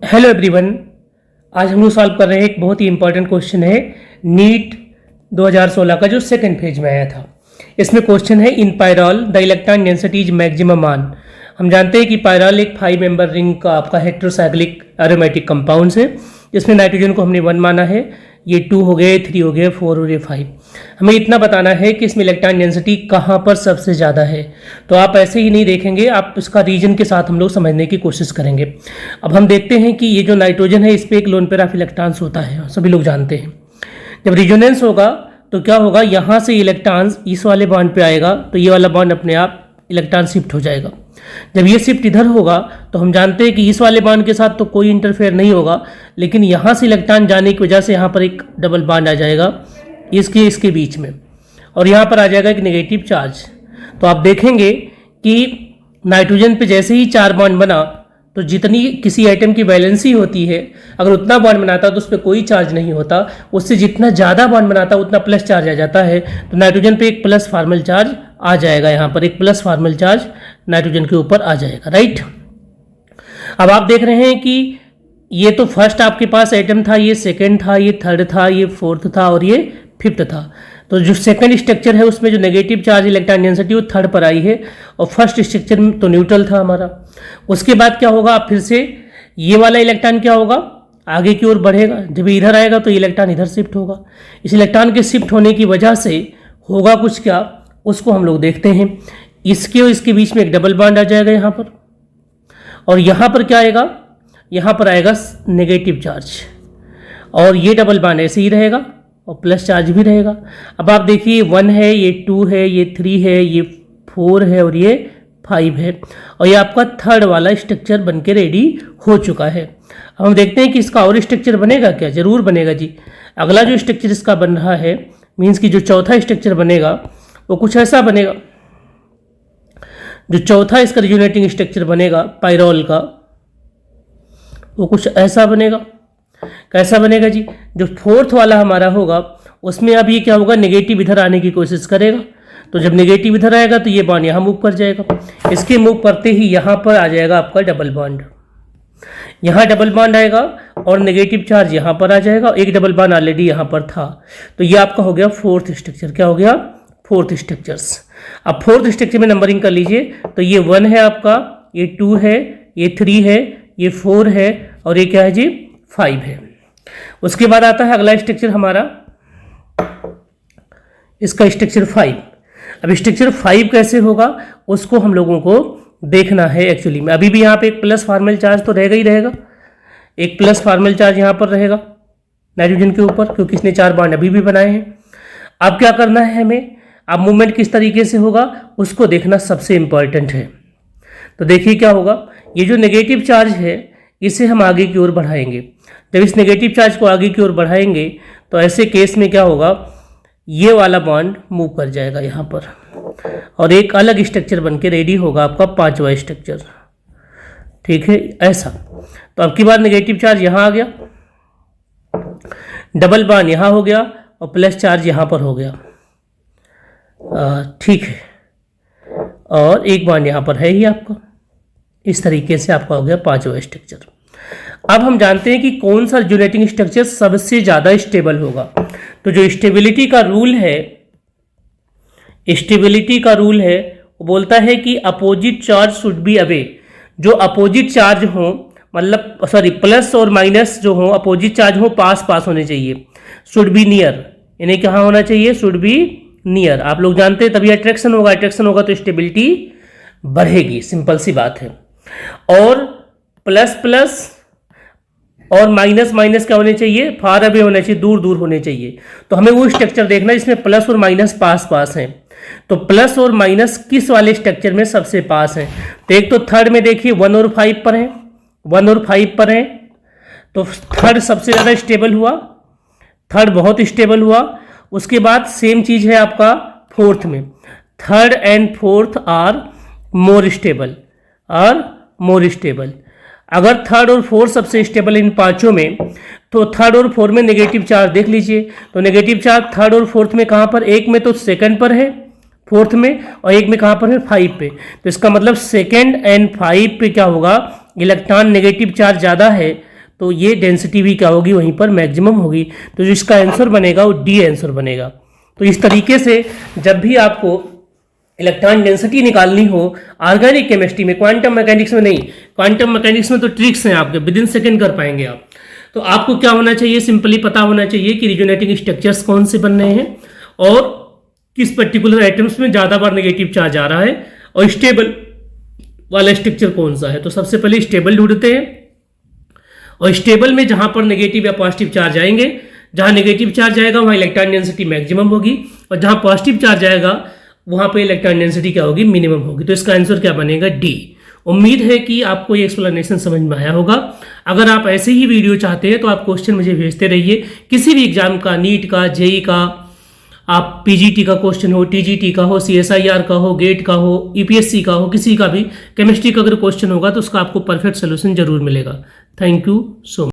Hello everyone. आज हम लोग सॉल्व कर रहे हैं एक बहुत ही इंपॉर्टेंट क्वेश्चन है नीट 2016 का जो सेकंड फेज में आया था। इसमें क्वेश्चन है in pyrrole the electron density is maximum मान। हम जानते हैं कि पायरॉल एक 5 मेंबर रिंग का आपका हेट्रोसाइक्लिक एरोमेटिक कंपाउंड है, जिसमें नाइट्रोजन को हमने 1 माना है, ये 2 हो गए, 3 हो गए, 4 और ये 5। हमें इतना बताना है कि इसमें इलेक्ट्रॉन डेंसिटी कहाँ पर सबसे ज़्यादा है। तो आप ऐसे ही नहीं देखेंगे, आप इसका रीजन के साथ हम लोग समझने की कोशिश करेंगे। अब हम देखते हैं कि ये जो नाइट्रोजन है इस पर एक लोन पेयर ऑफ इलेक्ट्रॉन्स होता है, सभी लोग जानते हैं। जब रिजोनेंस होगा तो क्या होगा, यहाँ से इलेक्ट्रॉन्स इस वाले बॉन्ड पे आएगा तो ये वाला बॉन्ड अपने आप इलेक्ट्रॉन शिफ्ट हो जाएगा। जब ये शिफ्ट इधर होगा तो हम जानते हैं कि इस वाले बॉन्ड के साथ तो कोई इंटरफेयर नहीं होगा, लेकिन यहाँ से इलेक्ट्रॉन जाने की वजह से यहाँ पर एक डबल बॉन्ड आ जाएगा इसके बीच में, और यहाँ पर आ जाएगा एक नेगेटिव चार्ज। तो आप देखेंगे कि नाइट्रोजन पे जैसे ही 4 बॉन्ड बना तो जितनी किसी एटम की वैलेंसी होती है, अगर उतना बॉन्ड बनाता तो उस पर कोई चार्ज नहीं होता, उससे जितना ज़्यादा बॉन्ड बनाता उतना प्लस चार्ज आ जाता है। तो नाइट्रोजन पे एक प्लस फॉर्मल चार्ज आ जाएगा, यहाँ पर एक प्लस फॉर्मल चार्ज नाइट्रोजन के ऊपर आ जाएगा, राइट। अब आप देख रहे हैं कि ये तो फर्स्ट आपके पास एटम था, ये सेकेंड था, ये थर्ड था, ये फोर्थ था और ये फिफ्थ था। तो जो सेकंड स्ट्रक्चर है उसमें जो नेगेटिव चार्ज इलेक्ट्रॉन डेंसिटी वो थर्ड पर आई है, और फर्स्ट स्ट्रक्चर में तो न्यूट्रल था हमारा। उसके बाद क्या होगा, आप फिर से ये वाला इलेक्ट्रॉन क्या होगा, आगे की ओर बढ़ेगा। जब इधर आएगा तो इलेक्ट्रॉन इधर शिफ्ट होगा। इस इलेक्ट्रॉन के शिफ्ट होने की वजह से होगा कुछ क्या, उसको हम लोग देखते हैं। इसके और इसके बीच में एक डबल बॉन्ड आ जाएगा यहाँ पर, और यहाँ पर क्या आएगा, यहाँ पर आएगा नेगेटिव चार्ज, और ये डबल बॉन्ड ऐसे ही रहेगा और प्लस चार्ज भी रहेगा। अब आप देखिए 1 है, ये 2 है, ये 3 है, ये 4 है और ये 5 है, और ये आपका थर्ड वाला स्ट्रक्चर बनके रेडी हो चुका है। अब हम देखते हैं कि इसका और स्ट्रक्चर बनेगा क्या। जरूर बनेगा जी। अगला जो स्ट्रक्चर इसका बन रहा है, मीन्स कि जो चौथा स्ट्रक्चर बनेगा वो कुछ ऐसा बनेगा। जो चौथा इसका रिजोनेटिंग स्ट्रक्चर बनेगा पायरॉल का, वो कुछ ऐसा बनेगा। कैसा बनेगा जी, जो फोर्थ वाला हमारा होगा उसमें अब ये क्या होगा, नेगेटिव इधर आने की कोशिश करेगा। तो जब नेगेटिव इधर आएगा तो ये बॉन्ड यहाँ मूव कर जाएगा। इसके मूव करते ही यहाँ पर आ जाएगा आपका डबल बॉन्ड, यहाँ डबल बॉन्ड आएगा और नेगेटिव चार्ज यहाँ पर आ जाएगा। एक डबल बॉन्ड ऑलरेडी यहाँ पर था, तो ये आपका हो गया फोर्थ स्ट्रक्चर। क्या हो गया, फोर्थ स्ट्रक्चर्स। अब फोर्थ स्ट्रक्चर में नंबरिंग कर लीजिए, तो ये 1 है आपका, ये 2 है, ये 3 है, ये 4 है और ये क्या है जी, 5 है। उसके बाद आता है अगला स्ट्रक्चर हमारा, इसका स्ट्रक्चर 5। अब स्ट्रक्चर 5 कैसे होगा उसको हम लोगों को देखना है एक्चुअली में। अभी भी यहाँ पे एक प्लस फॉर्मल चार्ज तो रहेगा ही रहेगा, एक प्लस फॉर्मल चार्ज यहाँ पर रहेगा नाइट्रोजन के ऊपर, क्योंकि इसने 4 बॉन्ड अभी भी बनाए हैं। अब क्या करना है हमें, अब मूवमेंट किस तरीके से होगा उसको देखना सबसे इंपॉर्टेंट है। तो देखिए क्या होगा, ये जो नेगेटिव चार्ज है इसे हम आगे की ओर बढ़ाएंगे। जब इस नेगेटिव चार्ज को आगे की ओर बढ़ाएंगे तो ऐसे केस में क्या होगा, ये वाला बॉन्ड मूव कर जाएगा यहाँ पर, और एक अलग स्ट्रक्चर बनके रेडी होगा आपका 5वां स्ट्रक्चर, ठीक है ऐसा। तो अब की बार नेगेटिव चार्ज यहाँ आ गया, डबल बॉन्ड यहाँ हो गया और प्लस चार्ज यहाँ पर हो गया, ठीक है, और एक बॉन्ड यहाँ पर है ही आपका। इस तरीके से आपका हो गया 5वां स्ट्रक्चर। अब हम जानते हैं कि कौन सा रिजोनेटिंग स्ट्रक्चर सबसे ज्यादा स्टेबल होगा। तो जो स्टेबिलिटी का रूल है, स्टेबिलिटी का रूल है वो बोलता है कि opposite charge should be away. जो अपोजिट चार्ज हो, मतलब सॉरी प्लस और माइनस जो हो, अपोजिट चार्ज हो, पास पास होने चाहिए। शुड बी नियर, इन्हें कहाँ होना चाहिए, शुड बी नियर। आप लोग जानते हैं तभी अट्रैक्शन होगा, अट्रैक्शन होगा तो स्टेबिलिटी बढ़ेगी, सिंपल सी बात है। और प्लस प्लस और माइनस माइनस क्या होने चाहिए, फार अवे होने चाहिए, दूर दूर होने चाहिए। तो हमें वो स्ट्रक्चर देखना है जिसमें प्लस और माइनस पास पास हैं। तो प्लस और माइनस किस वाले स्ट्रक्चर में सबसे पास है, तो एक तो थर्ड में देखिए 1 और 5 पर है, 1 और 5 पर है, तो थर्ड सबसे ज़्यादा स्टेबल हुआ, थर्ड बहुत स्टेबल हुआ। उसके बाद सेम चीज़ है आपका फोर्थ में, third and fourth are more stable, और मोर स्टेबल। अगर थर्ड और फोर्थ सबसे स्टेबल इन पांचों में, तो थर्ड और फोर्थ में नेगेटिव चार्ज देख लीजिए। तो नेगेटिव चार्ज थर्ड और फोर्थ में कहाँ पर, एक में तो सेकंड पर है, फोर्थ में, और एक में कहाँ पर है, 5 पे। तो इसका मतलब सेकंड एंड 5 पे क्या होगा, इलेक्ट्रॉन नेगेटिव चार्ज ज़्यादा है, तो ये डेंसिटी भी क्या होगी, वहीं पर मैक्सिमम होगी। तो जो इसका आंसर बनेगा वो डी आंसर बनेगा। तो इस तरीके से जब भी आपको इलेक्ट्रॉन डेंसिटी निकालनी हो ऑर्गेनिक केमिस्ट्री में, क्वांटम मैकेनिक्स में नहीं, क्वांटम मैकेनिक्स में तो ट्रिक्स हैं आपके, विद इन सेकेंड कर पाएंगे आप। तो आपको क्या होना चाहिए, सिंपली पता होना चाहिए कि रिजोनेटिंग स्ट्रक्चर्स कौन से बन रहे हैं और किस पर्टिकुलर एटम्स में ज़्यादा बार नेगेटिव चार्ज आ रहा है और स्टेबल वाला स्ट्रक्चर कौन सा है। तो सबसे पहले स्टेबल ढूंढते हैं और स्टेबल में जहां पर नेगेटिव या पॉजिटिव चार्ज आएंगे, जहां नेगेटिव चार्ज आएगा वहां इलेक्ट्रॉन डेंसिटी मैक्सिमम होगी और जहां पॉजिटिव चार्ज आएगा वहां पे इलेक्ट्रॉन डेंसिटी क्या होगी, मिनिमम होगी। तो इसका आंसर क्या बनेगा, डी। उम्मीद है कि आपको ये एक्सप्लेनेशन समझ में आया होगा। अगर आप ऐसे ही वीडियो चाहते हैं तो आप क्वेश्चन मुझे भेजते रहिए, किसी भी एग्जाम का, नीट का, जेई का, आप पीजीटी का क्वेश्चन हो, टीजीटी का हो, सीएसआईआर का हो, गेट का हो, ईपीएससी का हो, किसी का भी केमिस्ट्री का अगर क्वेश्चन होगा तो उसका आपको परफेक्ट सोल्यूशन जरूर मिलेगा। Thank you so much.